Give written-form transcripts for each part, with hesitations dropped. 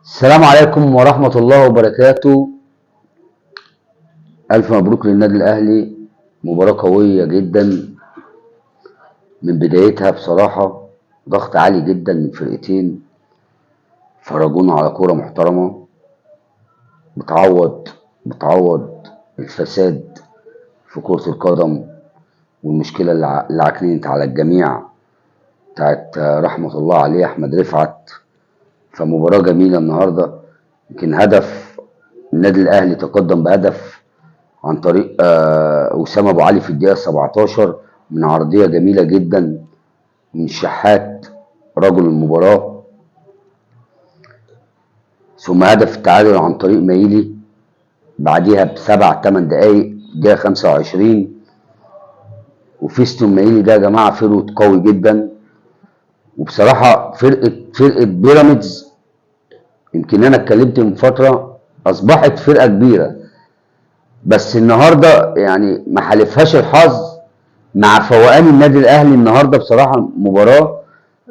السلام عليكم ورحمة الله وبركاته. ألف مبروك للنادي الأهلي. مباراة قوية جدا من بدايتها بصراحة. ضغط عالي جدا من فرقتين فرجونا على كورة محترمة بتعوض الفساد في كرة القدم والمشكلة اللي عكننت على الجميع بتاعت رحمة الله عليه أحمد رفعت. فمباراة جميلة النهاردة. يمكن هدف النادي الأهلي تقدم بهدف عن طريق أسامة أبو علي في الدقيقة 17 من عرضية جميلة جدا من الشحات رجل المباراة، ثم هدف التعادل عن طريق مايلي بعديها ب7-8 دقايق الدقيقة 25. وفيستون مايلي ده يا جماعة فرقة قوي جدا، وبصراحة فرقة بيراميدز يمكن أنا اتكلمت من فترة أصبحت فرقة كبيرة، بس النهارده يعني ما حالفهاش الحظ مع فوقان النادي الاهلي. النهارده بصراحه مباراه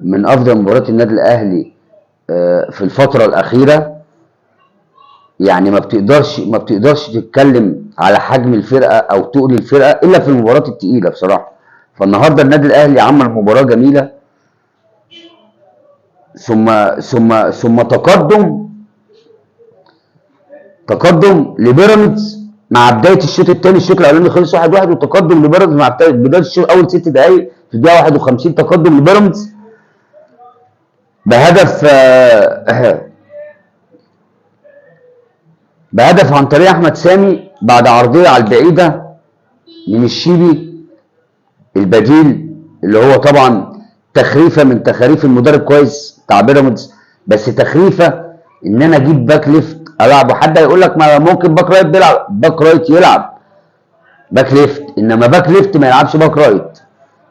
من افضل مباريات النادي الاهلي في الفتره الاخيره. يعني ما بتقدرش تتكلم على حجم الفرقه او تقل الفرقه الا في المباريات التقيله بصراحه. فالنهارده النادي الاهلي عمل مباراه جميله، ثم تقدم لبيراميدز مع بدايه الشوط الثاني. الشوط الاولاني خلص 1-1 وتقدم لبيراميدز مع بدايه الشوط اول 6 دقائق في الدقيقه 51 تقدم لبيراميدز بهدف بهدف عن طريق احمد سامي بعد عرضيه على البعيده من الشيبي البديل، اللي هو طبعا تخريفه من تخاريف المدرب كويس بتاع بيراميدز، بس تخريفه ان انا اجيب باك ليفت العبه. حد هيقول لك ما ممكن باك رايت بيلعب، باك رايت يلعب باك ليفت، انما باك ليفت ما يلعبش باك رايت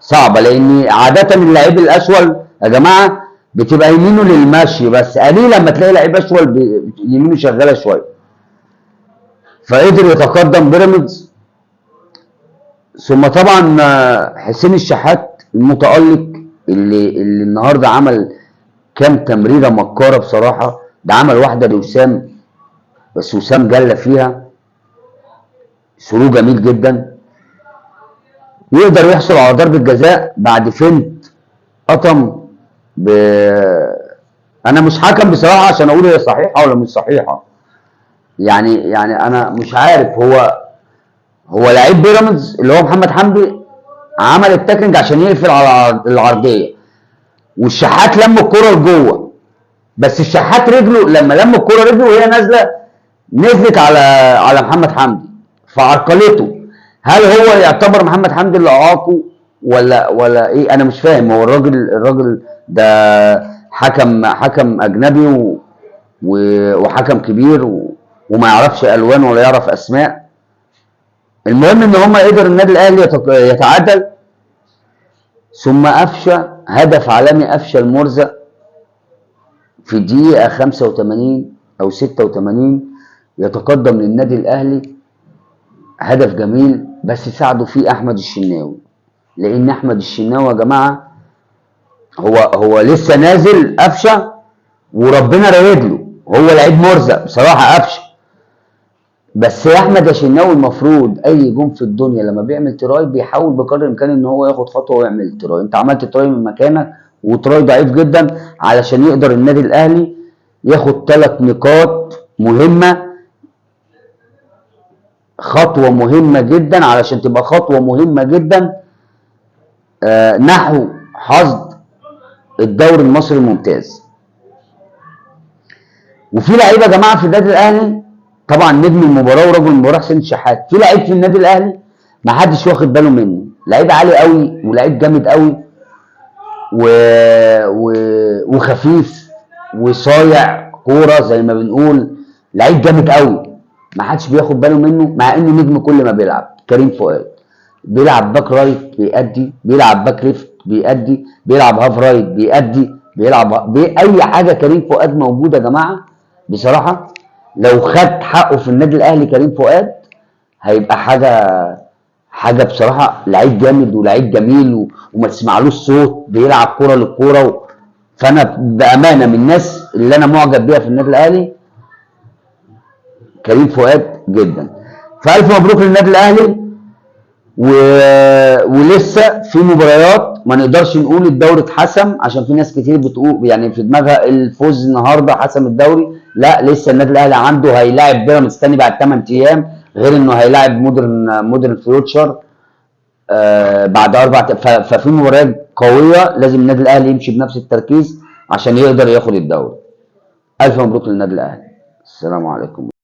صعبه، لان عاده اللعيب الاشول يا جماعه بتبقى يمينه للمشي، بس قليل لما تلاقي لعيب اشول يمينه شغاله شويه. فقدر يتقدم بيراميدز، ثم طبعا حسين الشحات المتالق اللي النهارده عمل كام تمريره مكاره بصراحه. ده عمل واحده لوسام بس وسام جلى فيها ثرو جميل جدا، يقدر يحصل على ضربه جزاء بعد فنت قطم ب... انا مش حكم بصراحه عشان اقول هي صحيحه ولا مش صحيحه. يعني انا مش عارف. هو لعيب بيراميدز اللي هو محمد حمدي عمل التاكلينج عشان يقفل على العرضيه، والشحات لم الكره لجوه، بس الشحات رجله لما لم الكره رجله وهي نازله نزلت على محمد حمدي فعرقلته. هل هو يعتبر محمد حمدي اللي اعاقه ولا ايه؟ انا مش فاهم. هو الراجل ده حكم اجنبي وحكم كبير وما يعرفش الوان ولا يعرف اسماء. المهم ان هم قدر النادي الاهلي يتعادل، ثم قفشه هدف عالمي قفشه المرزق في الدقيقه 85 او 86 يتقدم للنادي الاهلي هدف جميل، بس ساعده فيه احمد الشناوي، لان احمد الشناوي يا جماعه هو لسه نازل قفشه وربنا رايد له. هو لعيب مرزق بصراحه قفشه، بس يا احمد يا شناوي المفروض اي جون في الدنيا لما بيعمل تراي بيحاول بقدر الامكان ان هو ياخد خطوه ويعمل تراي. انت عملت تراي من مكانك وتراي ضعيف جدا علشان يقدر النادي الاهلي ياخد 3 نقاط مهمه، خطوه مهمه جدا علشان تبقى خطوه مهمه جدا نحو حصد الدوري المصري الممتاز. وفي لعيبه يا جماعه في النادي الاهلي، طبعا نجم المباراه ورجل المباراه حسين الشحات، في لعيب في النادي الاهلي ما حدش واخد باله منه، لعيب عالي قوي ولعيب جامد قوي و... و... وخفيف وصايع كوره زي ما بنقول، لعيب جامد قوي ما حدش بياخد باله منه، مع انه نجم كل ما بيلعب. كريم فؤاد بيلعب باك رايت بيأدي، بيلعب باك ليفت بيأدي، بيلعب هاف رايت بيأدي، بيلعب اي حاجه. كريم فؤاد موجود يا جماعه بصراحه. لو خد حقه في النادي الاهلي كريم فؤاد هيبقى حاجه بصراحه، لعيب جامد ولعيب جميل وما تسمعلوش صوت، بيلعب كوره للكوره فانا بامانه من الناس اللي انا معجب بيها في النادي الاهلي كريم فؤاد جدا. فالف مبروك للنادي الاهلي. و... ولسه في مباريات، ما نقدرش نقول الدوري اتحسم عشان في ناس كتير بتقول يعني في دماغها الفوز النهارده حسم الدوري. لا، لسه النادي الاهلي عنده هيلاعب بيراميدز تاني بعد 8 ايام، غير انه هيلاعب مودرن فيوتشر بعد ففي مباريات قويه لازم النادي الاهلي يمشي بنفس التركيز عشان يقدر ياخد الدوري. الف مبروك للنادي الاهلي. السلام عليكم.